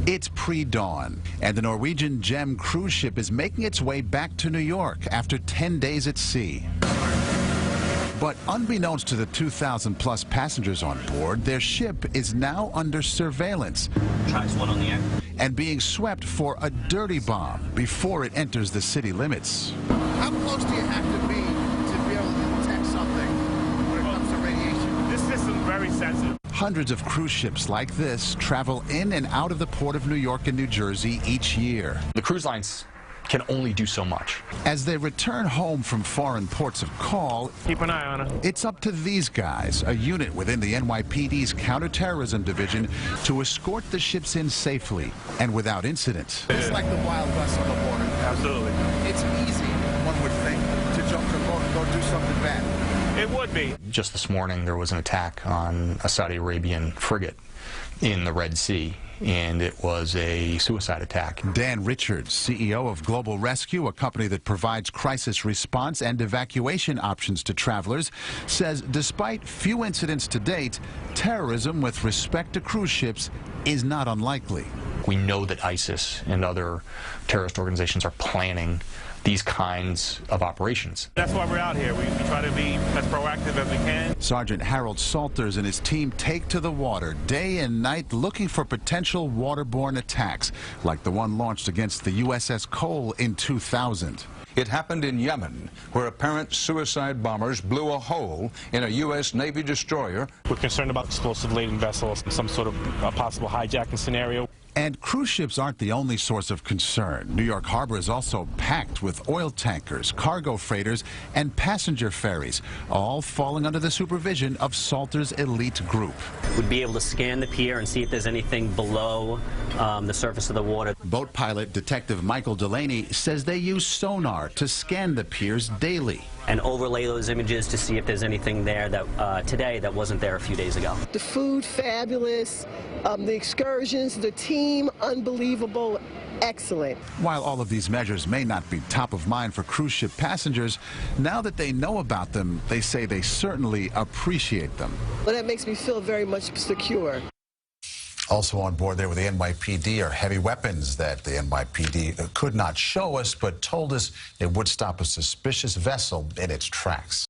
It's pre-dawn, and the Norwegian Gem cruise ship is making its way back to New York after 10 days at sea. But unbeknownst to the 2,000-plus passengers on board, their ship is now under surveillance. Tries one on the air. And being swept for a dirty bomb before it enters the city limits. How close do you have to be to be able to detect something when it comes to radiation? This system's very sensitive. Hundreds of cruise ships like this travel in and out of the port of New York and New Jersey each year. The cruise lines can only do so much. As they return home from foreign ports of call, Keep an eye on it. it's up to these guys, a unit within the NYPD's counterterrorism division, to escort the ships in safely and without incident. It's like the Wild West on the border. Absolutely. It's easy, one would think, to jump the boat and go do something bad. It would be. Just this morning there was an attack on a Saudi Arabian frigate in the Red Sea, and it was a suicide attack. Dan Richards, CEO of Global Rescue, a company that provides crisis response and evacuation options to travelers, says despite few incidents to date, terrorism with respect to cruise ships is not unlikely. We know that ISIS and other terrorist organizations are planning these kinds of operations. That's why we're out here. We try to be as proactive as we can. Sergeant Harold Salters and his team take to the water day and night looking for potential waterborne attacks, like the one launched against the USS Cole in 2000. It happened in Yemen, where apparent suicide bombers blew a hole in a U.S. Navy destroyer. We're concerned about explosive-laden vessels, some sort of a possible hijacking scenario. And cruise ships aren't the only source of concern. New York Harbor is also packed with oil tankers, cargo freighters, and passenger ferries, all falling under the supervision of Salter's elite group. We'd be able to scan the pier and see if there's anything below the surface of the water. Boat pilot Detective Michael Delaney says they use sonar to scan the piers daily. And overlay those images to see if there's anything there that today that wasn't there a few days ago. The food, fabulous. The excursions, the team, unbelievable, excellent. While all of these measures may not be top of mind for cruise ship passengers, now that they know about them, they say they certainly appreciate them. Well, that makes me feel very much secure. Also on board there with the NYPD are heavy weapons that the NYPD could not show us, but told us it would stop a suspicious vessel in its tracks.